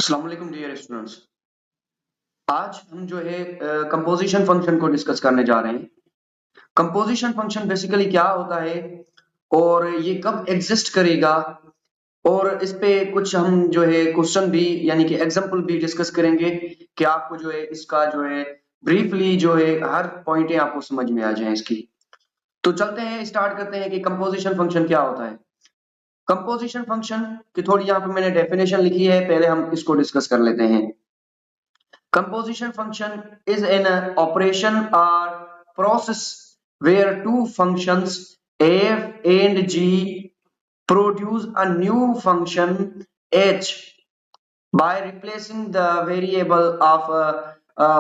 अस्सलाम वालेकुम dear students. आज हम जो है कंपोजिशन फंक्शन को डिस्कस करने जा रहे हैं। कंपोजिशन फंक्शन बेसिकली क्या होता है और ये कब एग्जिस्ट करेगा, और इस पे कुछ हम जो है क्वेश्चन भी यानी कि एग्जांपल भी डिस्कस करेंगे कि आपको जो है इसका जो है ब्रीफली जो है हर पॉइंटें आपको समझ में आ जाए इसकी। तो चलते हैं, स्टार्ट करते हैं कि कंपोजिशन फंक्शन क्या होता है। कंपोजिशन फंक्शन की थोड़ी यहाँ पे मैंने डेफिनेशन लिखी है, पहले हम इसको डिस्कस कर लेते हैं। Composition function is an operation or process where two functions f and g produce a new function h by replacing the variable of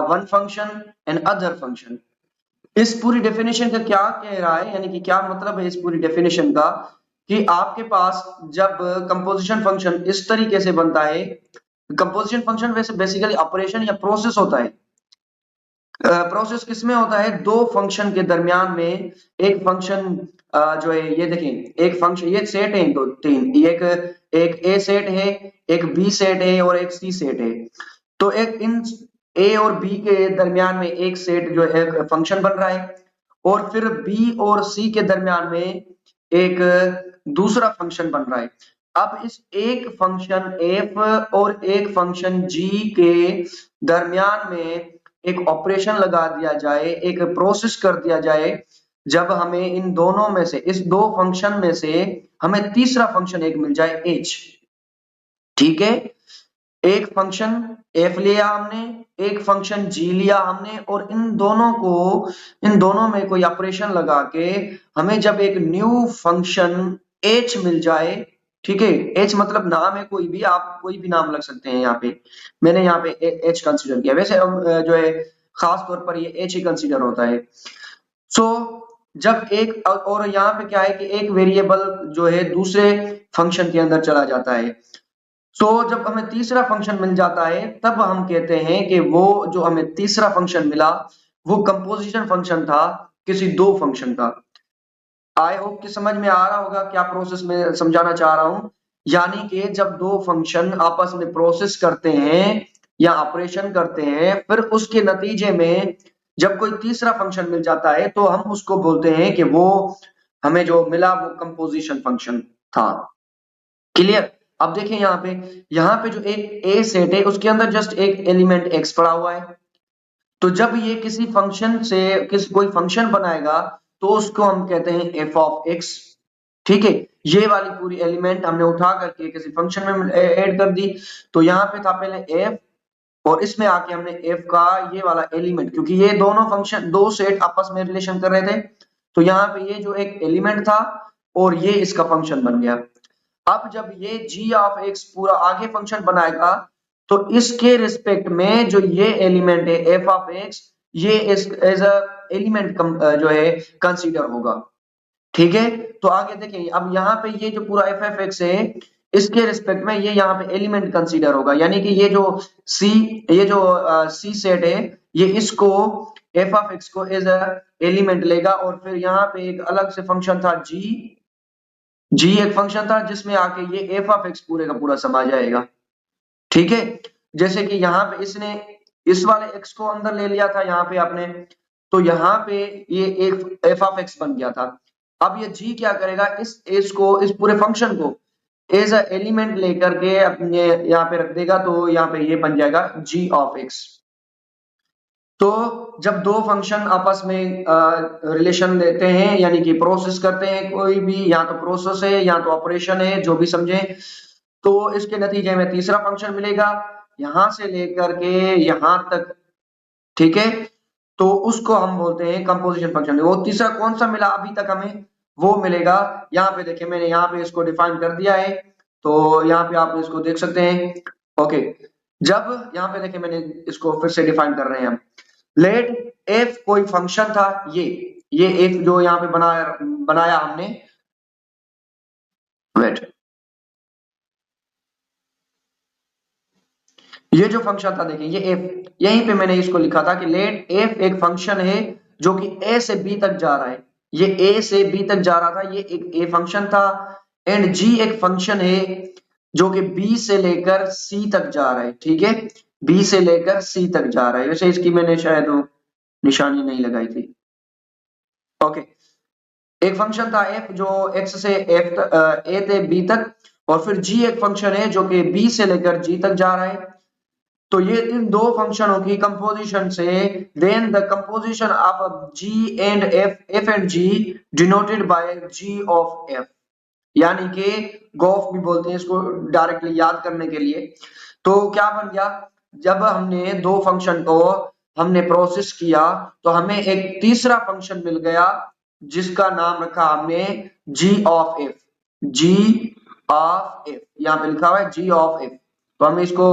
one function and other function. इस पूरी डेफिनेशन का क्या कह रहा है, यानी कि क्या मतलब है इस पूरी डेफिनेशन का, कि आपके पास जब कंपोजिशन फंक्शन इस तरीके से बनता है। कंपोजिशन फंक्शन वैसे बेसिकली ऑपरेशन या प्रोसेस होता है। प्रोसेस किसमें होता है? दो फंक्शन के दरमियान में। एक फंक्शन जो है, ये देखें, एक फंक्शन, ये सेट है, दो तीन, एक एक ए सेट है, एक बी सेट है और एक सी सेट है। तो एक इन ए और बी के दरमियान में एक सेट जो है फंक्शन बन रहा है, और फिर बी और सी के दरमियान में एक दूसरा फंक्शन बन रहा है। अब इस एक फंक्शन एफ और एक फंक्शन जी के दरमियान में एक ऑपरेशन लगा दिया जाए, एक प्रोसेस कर दिया जाए, जब हमें इन दोनों में से, इस दो फंक्शन में से हमें तीसरा फंक्शन एक मिल जाए एच। ठीक है, एक फंक्शन एफ लिया हमने, एक फंक्शन जी लिया हमने, और इन दोनों में कोई ऑपरेशन लगा के हमें जब एक न्यू फंक्शन एच मिल जाए। ठीक है, एच मतलब नाम है, कोई भी, आप कोई भी नाम लग सकते हैं। यहाँ पे मैंने यहाँ पे एच कंसीडर किया, वैसे हम जो है खास तौर पर ये एच ही कंसीडर होता है। सो जब एक, और यहाँ पे क्या है कि एक वेरिएबल जो है दूसरे फंक्शन के अंदर चला जाता है। जब हमें तीसरा फंक्शन मिल जाता है, तब हम कहते हैं कि वो जो हमें तीसरा फंक्शन मिला वो कंपोजिशन फंक्शन था किसी दो फंक्शन का। आई होप कि समझ में आ रहा होगा क्या प्रोसेस में समझाना चाह रहा हूं। यानी कि जब दो फंक्शन आपस में प्रोसेस करते हैं या ऑपरेशन करते हैं, फिर उसके नतीजे में जब कोई तीसरा फंक्शन मिल जाता है तो हम उसको बोलते हैं कि वो हमें जो मिला वो कंपोजिशन फंक्शन था। क्लियर? अब देखें यहाँ पे जो एक ए सेट है उसके अंदर जस्ट एक एलिमेंट एक्स पड़ा हुआ है। तो जब ये किसी फंक्शन से कोई फंक्शन बनाएगा तो उसको हम कहते हैं एफ ऑफ एक्स। ठीक है, ये वाली पूरी एलिमेंट हमने उठा करके किसी फंक्शन में ऐड कर दी। तो यहाँ पे था पहले एफ, और इसमें आके हमने एफ का ये वाला एलिमेंट, क्योंकि ये दोनों फंक्शन, दो सेट आपस में रिलेशन कर रहे थे, तो यहाँ पे ये जो एक एलिमेंट था और ये इसका फंक्शन बन गया। अब जब ये g ऑफ x पूरा आगे फंक्शन बनाएगा तो इसके रिस्पेक्ट में जो ये एलिमेंट है f ऑफ x, ये एज अ एलिमेंट जो है कंसीडर होगा। ठीक है, तो आगे देखें, अब यहाँ पे ये जो पूरा एफ एफ एक्स है इसके रिस्पेक्ट में ये यहाँ पे एलिमेंट कंसीडर होगा, यानी कि ये जो सी, ये जो सी सेट है, ये इसको एफ ऑफ एक्स को एज अ एलिमेंट लेगा, और फिर यहाँ पे एक अलग से फंक्शन था जी एक फंक्शन था जिसमें आके ये एफ ऑफ एक्स पूरे का पूरा समा जाएगा। ठीक है, जैसे कि यहाँ पे इसने इस वाले एक्स को अंदर ले लिया था यहाँ पे आपने, तो यहाँ पे ये एक एफ ऑफ एक्स बन गया था। अब ये जी क्या करेगा, इस को, इस पूरे फंक्शन को एज अ एलिमेंट लेकर के अपने यहाँ पे रख देगा, तो यहाँ पे ये बन जाएगा जी ऑफ एक्स। तो जब दो फंक्शन आपस में रिलेशन लेते हैं, यानी कि प्रोसेस करते हैं कोई भी, या तो प्रोसेस है या तो ऑपरेशन है, जो भी समझे, तो इसके नतीजे में तीसरा फंक्शन मिलेगा यहां से लेकर के यहां तक। ठीक है, तो उसको हम बोलते हैं कंपोजिशन फंक्शन। वो तीसरा कौन सा मिला अभी तक हमें, वो मिलेगा, यहाँ पे देखिए मैंने यहाँ पे इसको डिफाइन कर दिया है, तो यहाँ पे आप इसको देख सकते हैं। ओके, जब यहाँ पे देखिए मैंने इसको फिर से डिफाइन कर रहे हैं हम। लेट एफ कोई फंक्शन था, ये एफ जो यहाँ पे बनाया बनाया हमने, वेट, ये जो फंक्शन था देखिए, ये एफ, यहीं पे मैंने इसको लिखा था कि लेट एफ एक फंक्शन है जो कि ए से बी तक जा रहा है। ये ए से बी तक जा रहा था, ये एक ए फंक्शन था, एंड जी एक फंक्शन है जो कि बी से लेकर सी तक जा रहा है, ठीक है, बी से लेकर सी तक जा रहा है। वैसे इसकी मैंने शायद वो निशानी नहीं लगाई थी। ओके, एक फंक्शन था एफ जो एक्स से एफ ए से बी तक, और फिर जी एक फंक्शन है जो कि बी से लेकर जी तक जा रहा है। तो ये इन दो फंक्शनों की कंपोजिशन से, then the composition of G and F, F and G denoted by G of F, यानी कि गॉफ भी बोलते हैं इसको डायरेक्टली याद करने के लिए। तो क्या बन गया, जब हमने दो फंक्शन को हमने प्रोसेस किया तो हमें एक तीसरा फंक्शन मिल गया जिसका नाम रखा हमने G of F, G of F, यहाँ पे लिखा हुआ है जी ऑफ एफ। तो हम इसको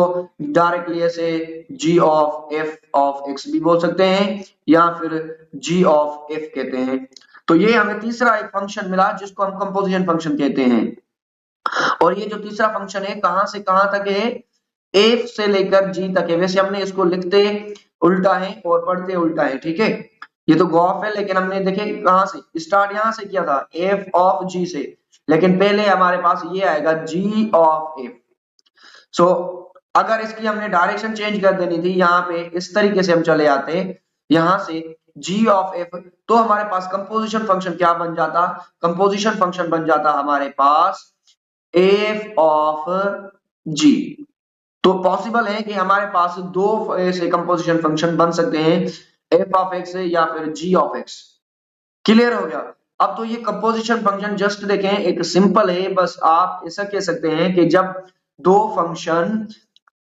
डायरेक्टली ऐसे जी ऑफ एक्स भी बोल सकते हैं या फिर जी ऑफ एफ कहते हैं। तो ये हमें तीसरा एक फंक्शन मिला जिसको हम कंपोजिशन फंक्शन कहते हैं। और ये जो तीसरा फंक्शन है कहां से कहां तक है, एफ से लेकर जी तक है। वैसे हमने इसको लिखते उल्टा है और पढ़ते उल्टा है, ठीक है। ये तो गॉफ है लेकिन हमने देखे कहां से स्टार्ट, यहां से किया था एफ ऑफ जी से, लेकिन पहले हमारे पास ये आएगा जी ऑफ एफ। सो अगर इसकी हमने डायरेक्शन चेंज कर देनी थी, यहाँ पे इस तरीके से हम चले आते यहां से जी ऑफ एफ, तो हमारे पास कंपोजिशन फंक्शन क्या बन जाता, कंपोजिशन फंक्शन बन जाता हमारे पास एफ ऑफ जी। तो पॉसिबल है कि हमारे पास दो ऐसे कंपोजिशन फंक्शन बन सकते हैं, एफ ऑफ एक्स या फिर जी ऑफ एक्स। क्लियर हो गया। अब तो ये कंपोजिशन फंक्शन जस्ट देखें एक सिंपल है, बस आप ऐसा कह सकते हैं कि जब दो फंक्शन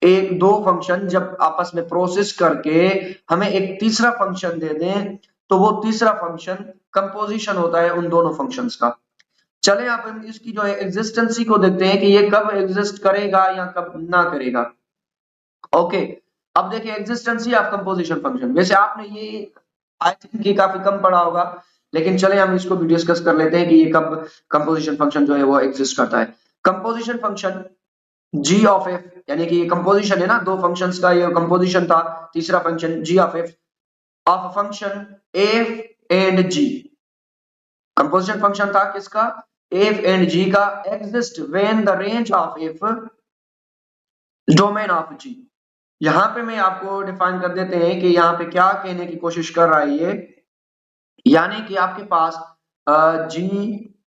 दो फंक्शन जब आपस में प्रोसेस करके हमें एक तीसरा फंक्शन दे दें तो वो तीसरा फंक्शन कंपोजिशन होता है उन दोनों फंक्शंस का। चले आप इसकी जो है एग्जिस्टेंसी को देखते हैं कि ये कब एग्जिस्ट करेगा या कब ना करेगा। ओके, अब देखिए एग्जिस्टेंसी ऑफ कंपोजिशन फंक्शन। वैसे आपने ये आई थिंक ये काफी कम पढ़ा होगा, लेकिन चले हम इसको भी डिस्कस कर लेते हैं कि ये कब कंपोजिशन फंक्शन जो है वो एग्जिस्ट करता है। Composition function G of F, यानी कि ये कंपोजिशन है ना, दो फंक्शंस का ये कंपोजिशन था, तीसरा function G of F of function F and G. Composition function था किसका, एफ एंड जी का, exist when the range of F domain of G. यहां पे मैं आपको डिफाइन कर देते हैं कि यहाँ पे क्या कहने की कोशिश कर रहा है ये, यानी कि आपके पास जी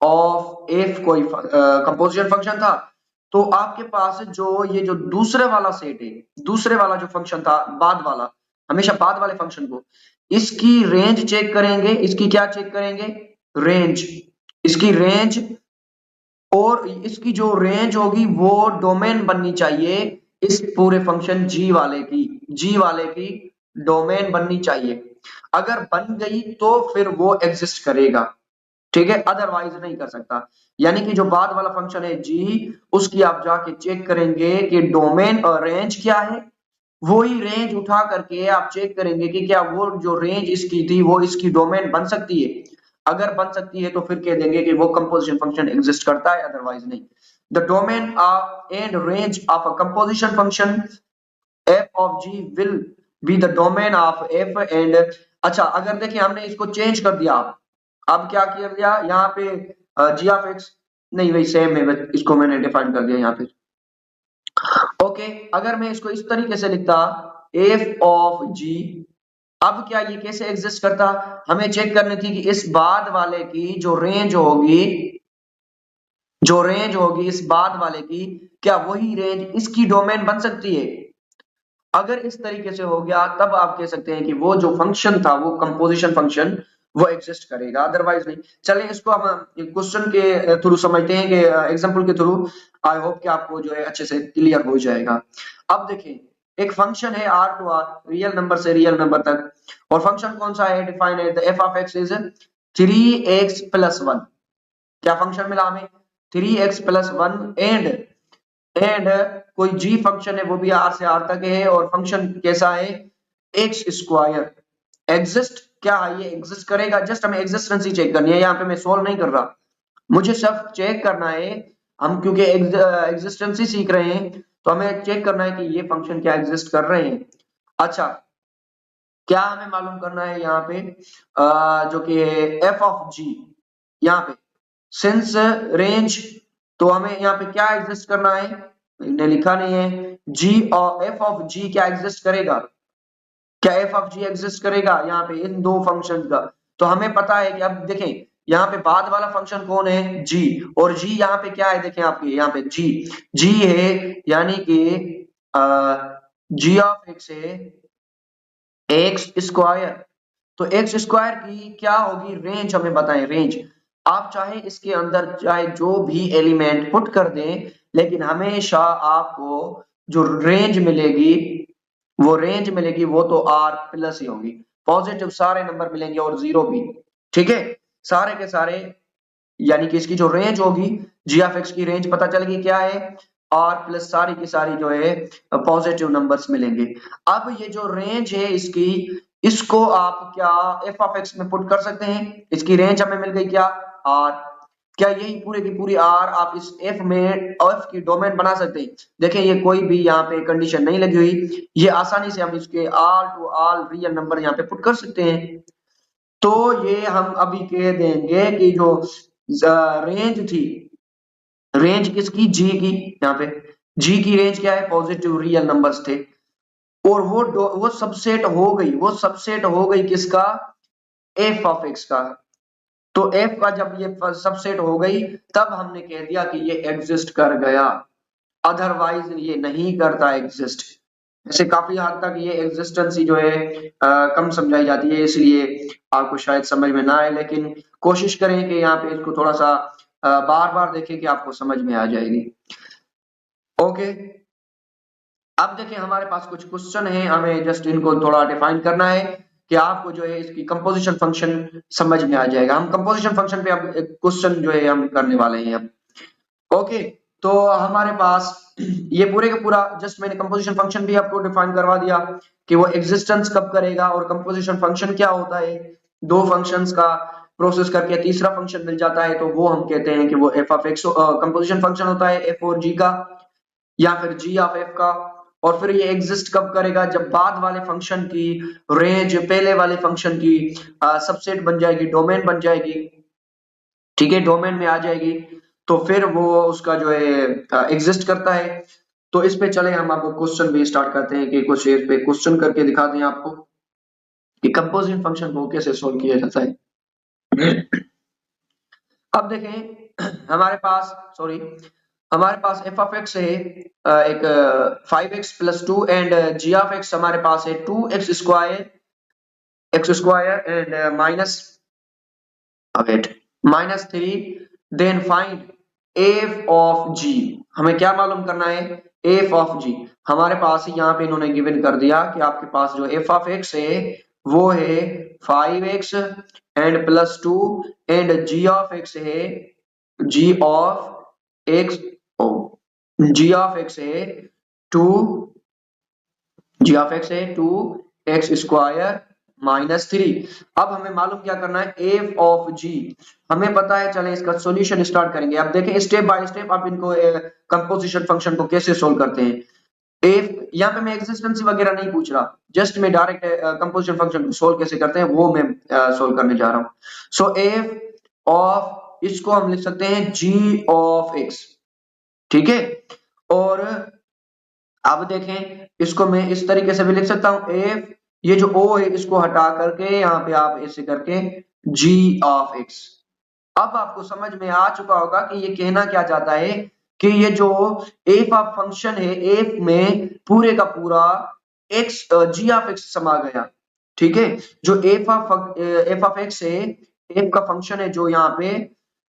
ऑफ एफ कोई कंपोजिशन फंक्शन था, तो आपके पास जो ये जो दूसरे वाला सेट है, दूसरे वाला जो फंक्शन था बाद वाला, हमेशा बाद वाले फंक्शन को इसकी रेंज चेक करेंगे, इसकी क्या चेक करेंगे, रेंज, इसकी रेंज, और इसकी जो रेंज होगी वो डोमेन बननी चाहिए इस पूरे फंक्शन जी वाले की डोमेन बननी चाहिए। अगर बन गई तो फिर वो एग्जिस्ट करेगा, ठीक है, अदरवाइज नहीं कर सकता। यानी कि जो बाद वाला फंक्शन है जी, उसकी आप जाके चेक करेंगे कि डोमेन और रेंज क्या है, वही रेंज उठा करके आप चेक करेंगे कि क्या वो जो रेंज इसकी थी वो इसकी डोमेन बन सकती है। अगर बन सकती है तो फिर कह देंगे कि वो कंपोजिशन फंक्शन एग्जिस्ट करता है, अदरवाइज नहीं। The domain and range of a composition function F of G will be the domain of F and, अच्छा अगर देखिए हमने इसको चेंज कर दिया, अब क्या किया गया यहाँ पे जी ऑफ एक्स, नहीं वही सेम है, इसको मैंने डिफाइन कर दिया यहाँ पे। ओके, अगर मैं इसको इस तरीके से लिखता एफ ऑफ जी, अब क्या ये कैसे एग्जिस्ट करता, हमें चेक करनी थी कि इस बाद वाले की जो रेंज होगी, जो रेंज होगी इस बाद वाले की, क्या वही रेंज इसकी डोमेन बन सकती है। अगर इस तरीके से हो गया तब आप कह सकते हैं कि वो जो फंक्शन था वो कंपोजिशन फंक्शन वो एग्जिस्ट करेगा, अदरवाइज नहीं। चलिए इसको हम क्वेश्चन के थ्रू समझते हैं कि एग्जांपल के थ्रू, आई होप कि आपको जो है अच्छे से क्लियर हो जाएगा। अब देखिए एक फंक्शन है R to R, real number से रियल नंबर तक, और फंक्शन कौन सा है, डिफाइन है F of x is 3x+1। क्या फंक्शन मिला हमें, 3x+1 एंड कोई जी फंक्शन है वो भी आर से आर तक है, और फंक्शन कैसा है एक्स स्क्वायर। एग्जिस्ट क्या है, ये एग्जिस्ट करेगा, जस्ट हमें एग्जिस्टेंसी चेक करनी है, यहाँ पे मैं सोल्व नहीं कर रहा, मुझे सिर्फ चेक करना है, हम क्योंकि एग्जिस्टेंसी सीख रहे हैं तो हमें चेक करना है कि ये फंक्शन क्या एग्जिस्ट कर रहे हैं। अच्छा, क्या हमें मालूम करना है यहाँ पे जो कि एफ ऑफ जी, यहाँ पे सिंस रेंज तो हमें यहाँ पे क्या एग्जिस्ट करना है, मैंने लिखा नहीं है, जी और एफ ऑफ जी क्या एग्जिस्ट करेगा, क्या एफ ऑफ जी एग्जिस्ट करेगा यहाँ पे इन दो फंक्शन का। तो हमें पता है कि अब देखें यहाँ पे बाद वाला फंक्शन कौन है, जी, और जी यहाँ पे क्या है, देखें आपके यहाँ पे जी, जी है यानी कि जी ऑफ एक्स है एक्स स्क्वायर। तो एक्स स्क्वायर की क्या होगी रेंज, हमें बताएं रेंज। आप चाहे इसके अंदर चाहे जो भी एलिमेंट पुट कर दें, लेकिन हमेशा आपको जो रेंज मिलेगी वो तो आर प्लस ही होगी, पॉजिटिव सारे नंबर मिलेंगे और जीरो भी, ठीक है, सारे के सारे, यानी कि इसकी जो रेंज होगी जी ऑफ एक्स की रेंज पता चल गई क्या है, आर प्लस सारी की सारी जो है पॉजिटिव नंबर्स मिलेंगे। अब ये जो रेंज है इसकी, इसको आप क्या एफ ऑफ एक्स में पुट कर सकते हैं, इसकी रेंज हमें मिल गई क्या, आर, क्या यही पूरी की पूरी आर आप इस एफ में एफ की डोमेन बना सकते हैं। देखें ये कोई भी यहाँ पे कंडीशन नहीं लगी हुई, ये आसानी से हम इसके all to all real number यहाँ पे पुट कर सकते हैं। तो ये हम अभी कह देंगे कि जो रेंज थी, रेंज किसकी, जी की, यहाँ पे जी की रेंज क्या है, पॉजिटिव रियल नंबर्स थे, और वो सबसेट हो गई किसका, एफ ऑफ एक्स का। तो एफ का जब ये सबसेट हो गई तब हमने कह दिया कि ये एग्जिस्ट कर गया, अदरवाइज ये नहीं करता एग्जिस्ट। ऐसे काफी हद तक ये एग्जिस्टेंस ही जो है कम समझाई जाती है, इसलिए आपको शायद समझ में ना आए, लेकिन कोशिश करें कि यहाँ पे इसको थोड़ा सा बार बार देखें कि आपको समझ में आ जाएगी। ओके, अब देखिए हमारे पास कुछ क्वेश्चन है, हमें जस्ट इनको थोड़ा डिफाइन करना है कि आपको जो है इसकी कंपोजिशन फंक्शन समझ में आ जाएगा। हम कंपोजिशन फंक्शन पे अब एक क्वेश्चन जो है हम करने वाले हैं अब। ओके, तो हमारे पास ये पूरे का पूरा जस्ट मैंने कंपोजिशन फंक्शन भी आपको डिफाइन करवा दिया कि वो एग्जिस्टेंस कब करेगा और कंपोजिशन फंक्शन क्या होता है। दो फंक्शंस का प्रोसेस करके तीसरा फंक्शन मिल जाता है तो वो हम कहते हैं कि वो F of x composition function होता है, एफ और जी का, या फिर जी ऑफ एफ का। और फिर ये एग्जिस्ट कब करेगा, जब बाद वाले फंक्शन की रेंज पहले वाले फंक्शन की सबसेट बन जाएगी, डोमेन बन जाएगी, ठीक है, डोमेन में आ जाएगी, तो फिर वो उसका जो है एग्जिस्ट करता है। तो इस पे चले हम अब क्वेश्चन भी स्टार्ट करते हैं कि कुछ इस पे क्वेश्चन करके दिखा दें आपको कि कंपोजिट फंक्शन को कैसे सोल्व किया जाता है। अब देखें हमारे पास एफ ऑफ एक्स है एक 5x plus 2 and G of X हमारे पास है 2x square and minus 3, then find F of G. हमें क्या मालूम करना है, एफ ऑफ जी। हमारे पास यहाँ पे इन्होंने गिवन कर दिया कि आपके पास जो एफ ऑफ एक्स है वो है 5x and plus 2 and G of X है G of X O G of X है 2 जी ऑफ एक्स है 2x स्क्वायर माइनस 3। अब हमें मालूम क्या करना है, एफ ऑफ जी हमें पता है। चलें इसका सॉल्यूशन स्टार्ट करेंगे। अब देखें स्टेप बाय स्टेप आप इनको कंपोजिशन फंक्शन को कैसे सोल्व करते हैं। एफ यहाँ पे मैं एक्सिस्टेंसी वगैरह नहीं पूछ रहा, जस्ट मैं डायरेक्ट कंपोजिशन फंक्शन को सोल्व कैसे करते हैं वो मैं सोल्व करने जा रहा हूँ। सो एफ ऑफ इसको हम लिख सकते हैं जी ऑफ एक्स, ठीक है। और अब देखें इसको मैं इस तरीके से भी लिख सकता हूं, एफ ये जो ओ है इसको हटा करके यहाँ पे आप ऐसे करके जी ऑफ एक्स। अब आपको समझ में आ चुका होगा कि ये कहना क्या चाहता है कि ये जो एफ ऑफ फंक्शन है, एफ में पूरे का पूरा एक्स जी ऑफ एक्स समा गया, ठीक है। जो एफ ऑफ एक्स है, एफ का फंक्शन है जो यहाँ पे,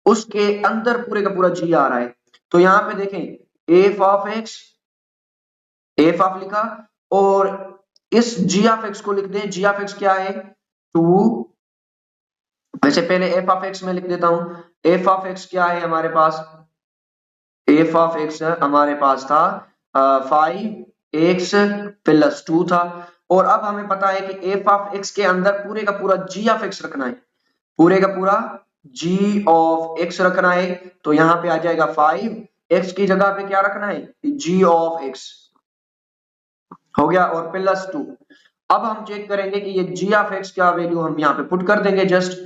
उसके अंदर पूरे का पूरा जी आ रहा है। तो यहाँ पे देखें F of x, F of लिखा, और इस जी ऑफ एक्स को लिख दें, जी ऑफ एक्स क्या है 2, वैसे पहले एफ ऑफ एक्स में लिख देता हूं। एफ ऑफ एक्स क्या है हमारे पास, एफ ऑफ एक्स हमारे पास था 5x प्लस 2 था, और अब हमें पता है कि एफ ऑफ एक्स के अंदर पूरे का पूरा जी ऑफ एक्स रखना है, पूरे का पूरा जी ऑफ एक्स रखना है। तो यहाँ पे आ जाएगा 5x की जगह पे क्या रखना है, जी ऑफ एक्स हो गया, और प्लस 2। अब हम चेक करेंगे कि ये जी ऑफ एक्स का वैल्यू हम यहाँ पे पुट कर देंगे जस्ट,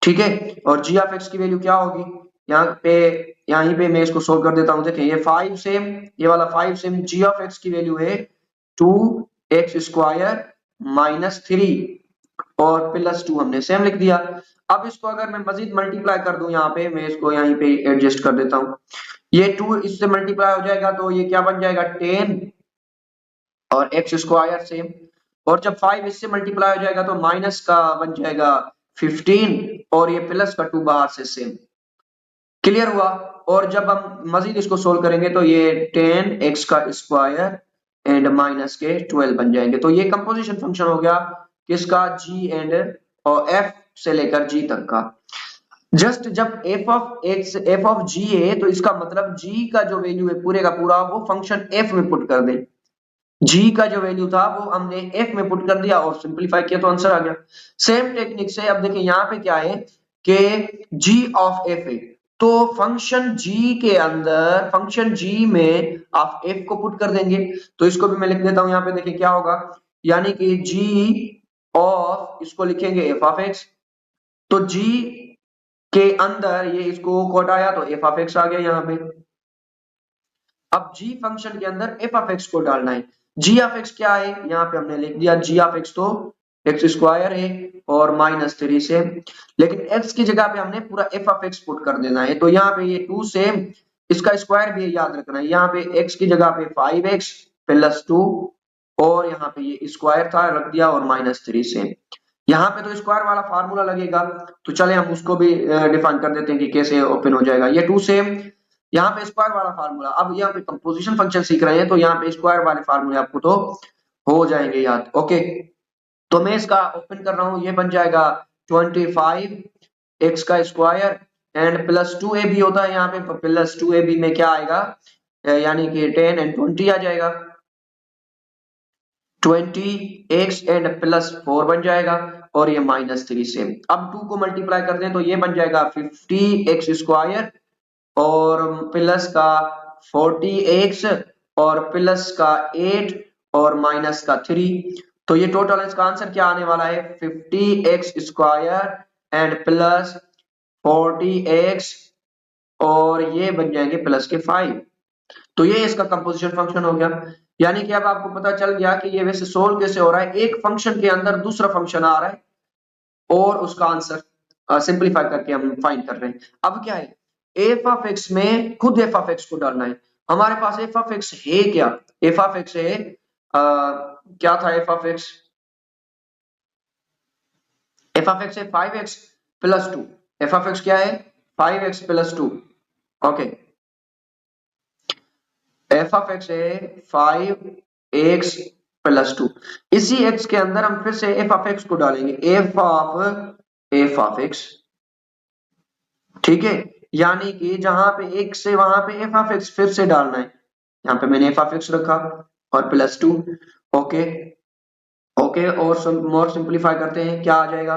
ठीक है। और जी ऑफ एक्स की वैल्यू क्या होगी, यहाँ पे यहीं पे मैं इसको सोल्व कर देता हूँ। देखें ये 5 सेम, ये वाला 5 सेम, जी ऑफ एक्स की वैल्यू है 2x² माइनस 3 और प्लस 2 हमने सेम लिख दिया। अब इसको अगर मैं मजीद मल्टीप्लाई कर दूं, यहाँ पे मैं इसको यहीं पे एडजस्ट कर देता हूँ। ये 2 इससे मल्टीप्लाई हो जाएगा तो ये क्या बन जाएगा 10 और x² सेम, और जब 5 इससे मल्टीप्लाई हो जाएगा तो माइनस का बन जाएगा 15 और ये प्लस का 2 बाहर से सेम। क्लियर हुआ? और जब हम मजीद इसको सोल्व करेंगे तो ये 10x² एंड माइनस के 12 बन जाएंगे। तो ये कंपोजिशन फंक्शन हो गया किसका, g एंड और f से लेकर g तक का। जस्ट जब f ऑफ g है तो इसका मतलब g का जो वैल्यू है पूरे का पूरा वो फंक्शन f में पुट कर दें। g का जो वैल्यू था वो हमने f में पुट कर दिया और सिंपलीफाई किया तो आंसर आ गया। सेम टेक्निक से अब देखिए यहाँ पे क्या है कि g ऑफ f है, तो फंक्शन g के अंदर फंक्शन g में आप f को पुट कर देंगे। तो इसको भी मैं लिख देता हूं यहाँ पे, देखिए क्या होगा, यानी कि g ऑफ, इसको लिखेंगे f ऑफ x, तो g के अंदर ये इसको कोट आया तो f ऑफ x आ गया यहाँ पे। अब g फंक्शन के अंदर f ऑफ x को डालना है। g ऑफ x क्या है, यहाँ पे हमने लिख दिया g ऑफ x तो x² है और माइनस 3 से, लेकिन x की जगह पे हमने पूरा f ऑफ x पुट कर देना है। तो यहाँ पे ये 2 सेम, इसका स्क्वायर भी याद रखना है। यहाँ पे x की जगह पे 5x प्लस 2 और यहाँ पे ये स्क्वायर था रख दिया और माइनस 3 से। यहाँ पे तो स्क्वायर वाला फार्मूला लगेगा, तो चले हम उसको भी डिफाइन कर देते हैं कि कैसे ओपन हो जाएगा। ये 2 सेम, यहाँ पे स्क्वायर वाला फार्मूला, अब यहाँ पे कंपोजिशन फंक्शन सीख रहे हैं तो यहाँ पे स्क्वायर वाले फार्मूले आपको तो हो जाएंगे याद। ओके, तो मैं इसका ओपन कर रहा हूँ, ये बन जाएगा 25 x का स्क्वायर एंड प्लस 2a भी होता है यहाँ पे, प्लस 2ab में क्या आएगा, यानी कि 10 एंड 20 आ जाएगा, 20x एंड प्लस 4 बन जाएगा और ये माइनस 3 से। अब 2 को मल्टीप्लाई कर दें तो ये बन जाएगा 50x² और प्लस का 40x और प्लस का 8 और माइनस का 3। तो ये टोटल इसका आंसर क्या आने वाला है 50x² एंड प्लस 40x और ये बन जाएंगे प्लस के 5। तो ये इसका कंपोजिशन फंक्शन हो गया। यानी कि अब आपको पता चल गया कि ये वैसे सोल्व कैसे हो रहा है, एक फंक्शन के अंदर दूसरा फंक्शन आ रहा है और उसका आंसर सिंपलीफाई करके हम फाइंड कर रहे हैं। अब क्या है, एफ ऑफ एक्स में खुद एफ ऑफ एक्स को डालना है। हमारे पास एफ ऑफ एक्स है क्या, एफ ऑफ एक्स है क्या था F of x, F of X है 5x plus 2, F of x क्या है 5x plus 2। Okay, F of X है 5x प्लस 2, इसी x के अंदर हम फिर से एफ ऑफ एक्स को डालेंगे, एफ ऑफ एक्स, ठीक है। यानी कि जहां पे x से वहां पे एफ ऑफ एक्स फिर से डालना है, यहाँ पे मैंने एफ ऑफ एक्स रखा और प्लस 2। ओके ओके, और मोर सिंपलीफाई करते हैं, क्या आ जाएगा,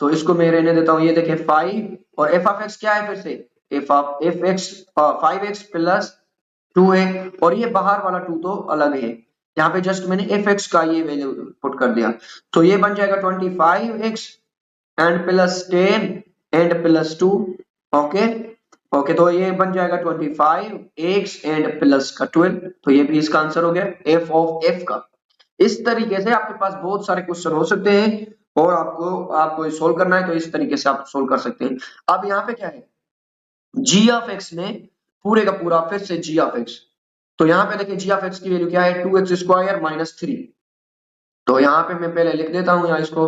तो इसको मैं रहने देता हूँ। ये देखिए 5 और एफ ऑफ एक्स क्या है, फिर से एफ एक्स 5x प्लस 2 है और ये बाहर वाला 2 तो अलग है, यहाँ पे जस्ट मैंने एफ एक्स का ये वैल्यू पुट कर दिया। तो ये बन जाएगा 25x and plus 10 and plus 2। Okay okay, तो ये बन जाएगा 25x एंड प्लस का 12। तो ये भी इसका आंसर हो गया एफ ऑफ एफ का। इस तरीके से आपके पास बहुत सारे क्वेश्चन हो सकते हैं और आपको सोल्व करना है तो इस तरीके से आप सोल्व कर सकते हैं। अब यहाँ पे क्या है, g ऑफ x में पूरे का पूरा फिर से g ऑफ x, तो यहाँ पे देखिए g ऑफ x की वैल्यू क्या है 2x² माइनस 3। तो यहाँ पे मैं पहले लिख देता हूँ यहाँ इसको।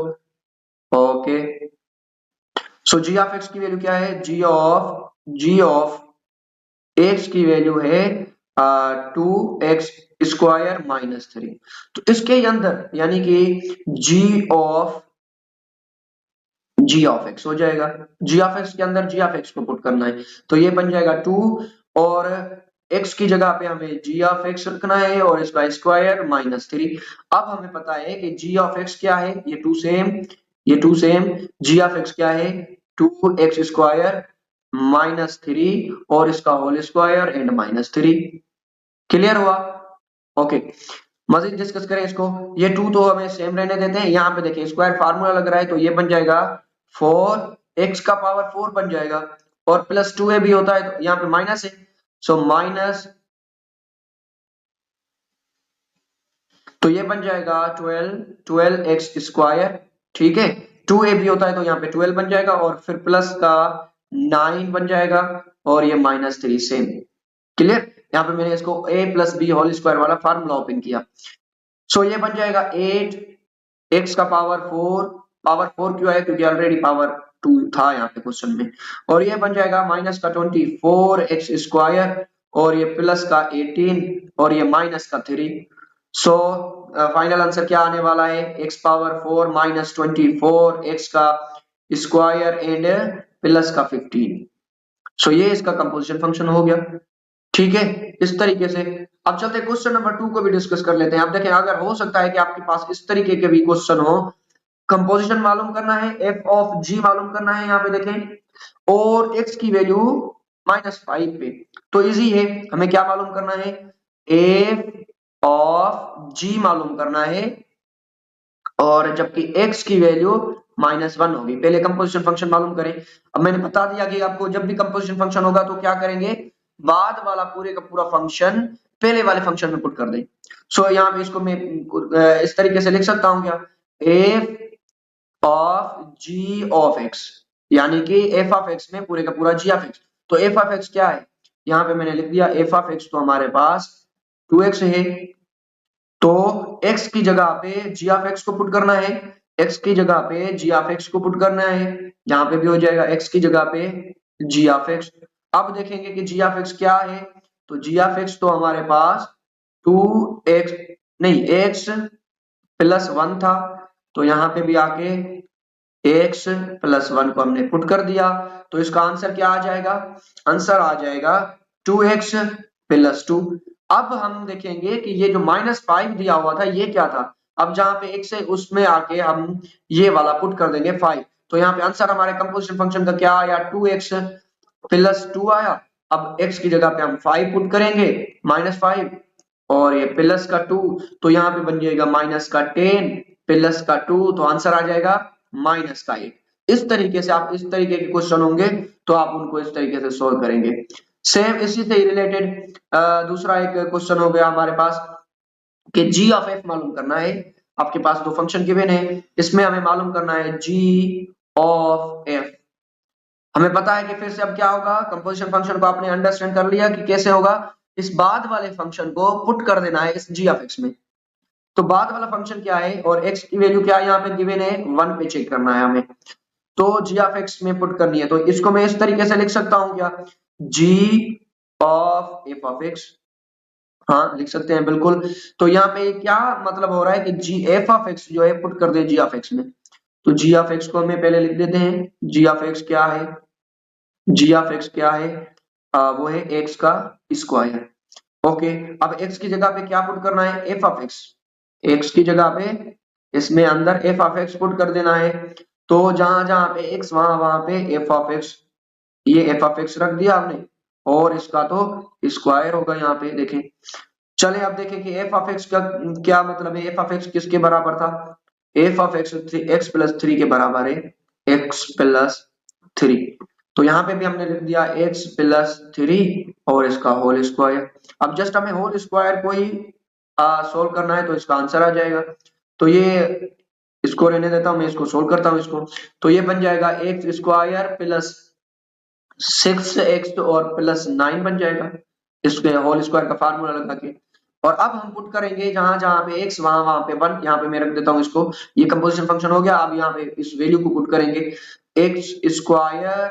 Okay, so g of x की वैल्यू क्या है, g ऑफ x की वैल्यू है 2x² माइनस 3। तो इसके अंदर यानी कि g ऑफ x हो जाएगा, g ऑफ x के अंदर g ऑफ x को पुट करना है, तो ये बन जाएगा 2 और x की जगह पे हमें g ऑफ x रखना है और इसका स्क्वायर माइनस 3। अब हमें पता है कि g ऑफ x क्या है, ये 2 सेम, ये 2 सेम, g ऑफ x क्या है 2x² माइनस 3 और इसका whole square and minus 3। Clear हुआ? ओके, मजीद डिस्कस करें इसको। ये 2 तो हमें सेम रहने देते हैं, यहाँ पे देखिए स्क्वायर फार्मूला लग रहा है तो ये बन जाएगा 4x का पावर 4 बन जाएगा और प्लस 2a भी होता है, तो यहाँ पे माइनस है, सो माइनस, तो ये बन जाएगा 12x स्क्वायर, ठीक है। 2a भी होता है तो यहाँ पे 12 बन जाएगा, और फिर प्लस का 9 बन जाएगा, और ये -3 सेम। क्लियर, यहाँ पे मैंने इसको a plus b whole square वाला फार्मूला ओपन किया। सो ये बन जाएगा 8 x का पावर 4 क्यों है, क्योंकि ऑलरेडी पावर 2 था यहाँ पे क्वेश्चन में। और ये बन जाएगा माइनस का 24x स्क्वायर, और ये प्लस का 18, और ये माइनस का 3। सो फाइनल आंसर क्या आने वाला है, x पावर 4 माइनस 24 x का स्क्वायर एंड प्लस का 15। सो ये इसका कंपोजिशन फंक्शन हो गया, ठीक है। इस तरीके से अब चलते हैं क्वेश्चन नंबर 2 को भी डिस्कस कर लेते हैं। अब देखें, अगर हो सकता है कि आपके पास इस तरीके के भी क्वेश्चन हो, कंपोजिशन मालूम करना है, एफ ऑफ जी मालूम करना है, यहाँ पे देखें, और एक्स की वैल्यू -5 पे, तो इजी है, हमें क्या मालूम करना है, एफ ऑफ जी मालूम करना है, और जबकि x की वैल्यू -1 होगी। पहले कंपोजिशन फंक्शन मालूम करें। अब मैंने बता दिया कि आपको जब भी कंपोजिशन फंक्शन होगा तो क्या करेंगे, बाद वाला पूरे का पूरा फंक्शन पहले वाले फंक्शन में पुट कर दें। सो यहाँ पे इसको मैं इस तरीके से लिख सकता हूँ, क्या, f of g of x, यानी कि f ऑफ x में पूरे का पूरा g ऑफ x। तो f ऑफ x क्या है, यहाँ पे मैंने लिख दिया f ऑफ x, तो हमारे पास 2x है, तो x की जगह पे g ऑफ x को पुट करना है, x की जगह पे g ऑफ x को पुट करना है, यहाँ पे भी हो जाएगा x की जगह पे g ऑफ x। अब देखेंगे कि g ऑफ x क्या है, तो g ऑफ x तो हमारे पास 2x नहीं x प्लस 1 था, तो यहाँ पे भी आके x प्लस 1 को हमने पुट कर दिया, तो इसका आंसर क्या आ जाएगा, आंसर आ जाएगा 2x प्लस 2। अब हम देखेंगे कि ये जो -5 दिया हुआ था ये क्या था, अब जहां पे x है उसमें आके हम ये वाला पुट कर देंगे 5, तो यहाँ पे आंसर हमारे कंपोजिशन फंक्शन का क्या आया, 2x प्लस 2 आया। अब x की जगह पे हम 5 पुट करेंगे, -5, और ये प्लस का 2, तो यहाँ पे बन जाएगा माइनस का 10 प्लस का 2, तो आंसर आ जाएगा माइनस का 8। इस तरीके से आप, इस तरीके के क्वेश्चन होंगे तो आप उनको इस तरीके से सोल्व करेंगे। सेम इसी से रिलेटेड दूसरा एक क्वेश्चन हो गया हमारे पास कि g ऑफ f मालूम करना है। आपके पास दो फंक्शन गिवन है, इसमें हमें मालूम करना है g ऑफ f। हमें पता है कि फिर से अब क्या होगा, कंपोजिशन फंक्शन को आपने अंडरस्टैंड कर लिया कि कैसे होगा, इस बाद वाले फंक्शन को पुट कर देना है इस g ऑफ x में। तो बाद वाला फंक्शन क्या है और x की वैल्यू क्या है, यहाँ पे गिवन है 1 पे चेक करना है हमें, तो g ऑफ x में पुट करनी है। तो इसको मैं इस तरीके से लिख सकता हूँ, क्या, g of f of x, हाँ लिख सकते हैं बिल्कुल। तो यहाँ पे क्या मतलब हो रहा है कि g f ऑफ x जो है पुट कर दे g ऑफ x में, तो g ऑफ x को हमें पहले लिख देते हैं, g ऑफ x क्या है, g ऑफ x क्या है, वो है x का स्क्वायर। ओके, अब x की जगह पे क्या पुट करना है, f ऑफ x की जगह पे इसमें अंदर f ऑफ x पुट कर देना है, तो जहां जहां पे x वहां वहां पे f ऑफ x, ये f ऑफ x रख दिया हमने, और इसका तो स्क्वायर होगा यहाँ पे देखें। चले अब देखें कि f ऑफ x का क्या मतलब है, f ऑफ x किसके बराबर था, f of x x plus 3 के बराबर है, x प्लस 3, तो यहाँ पे भी हमने लिख दिया x प्लस 3 और इसका होल स्क्वायर। अब जस्ट हमें होल स्क्वायर को ही सोल्व करना है, तो इसका आंसर आ जाएगा। तो ये इसको रहने देता हूं, मैं इसको सोल्व करता हूं इसको, तो ये बन जाएगा एक्स स्क्वायर प्लस 6x और प्लस 9 बन जाएगा, इसके होल स्क्वायर का फार्मूला लगा के। और अब हम पुट करेंगे जहां जहां पे x वहां वहां पे 1, यहाँ पे मैं रख देता हूं इसको, ये कंपोजिशन फंक्शन हो गया। अब यहाँ पे इस वैल्यू को पुट करेंगे, एक्स स्क्वायर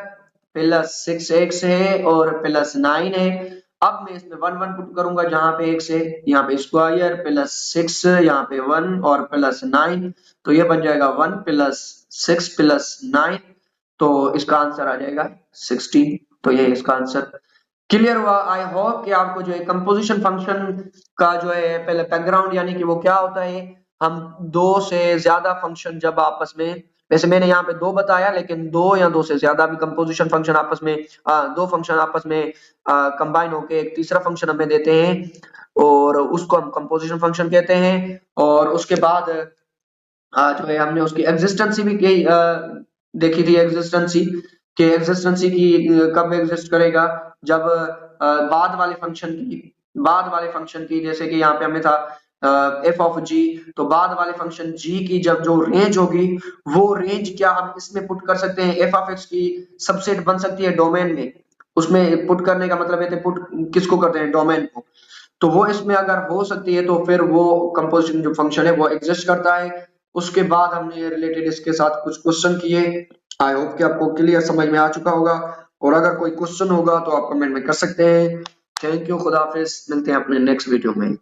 प्लस 6x है और प्लस 9 है। अब मैं इसमें 1 1 पुट करूंगा, जहां पे x है यहाँ पे स्क्वायर प्लस 6, यहाँ पे 1 और प्लस 9, तो ये बन जाएगा 1 प्लस 6 प्लस 9, तो इसका आंसर आ जाएगा 16। तो ये इसका आंसर क्लियर हुआ। आई होप कि आपको जो है कंपोजिशन फंक्शन का जो है पहले बैकग्राउंड, यानी कि वो क्या होता है, हम दो से ज्यादा फंक्शन जब आपस में, वैसे मैंने यहाँ पे दो बताया, लेकिन दो या दो से ज्यादा भी कंपोजिशन फंक्शन आपस में, दो फंक्शन आपस में कंबाइन होके एक तीसरा फंक्शन हमें देते हैं और उसको हम कंपोजिशन फंक्शन कहते हैं। और उसके बाद जो है हमने उसकी एग्जिस्टेंसी भी देखी थी, एग्जिस्टेंसी कि एग्जिस्टेंसी की कब एग्जिस्ट करेगा, जब बाद वाले फंक्शन की जैसे कि यहाँ पे हमें था एफ ऑफ जी, तो बाद वाले फंक्शन जी की जब जो रेंज होगी, वो रेंज क्या हम इसमें पुट कर सकते हैं, एफ ऑफ एक्स की सबसेट बन सकती है डोमेन में। उसमें पुट करने का मतलब है पुट किसको करते हैं, डोमेन को। तो वो इसमें अगर हो सकती है तो फिर वो कंपोजिशन जो फंक्शन है वो एग्जिस्ट करता है। उसके बाद हमने रिलेटेड इसके साथ कुछ क्वेश्चन किए। आई होप कि आपको क्लियर समझ में आ चुका होगा, और अगर कोई क्वेश्चन होगा तो आप कमेंट में कर सकते हैं। थैंक यू, खुदा हाफिज, मिलते हैं अपने नेक्स्ट वीडियो में।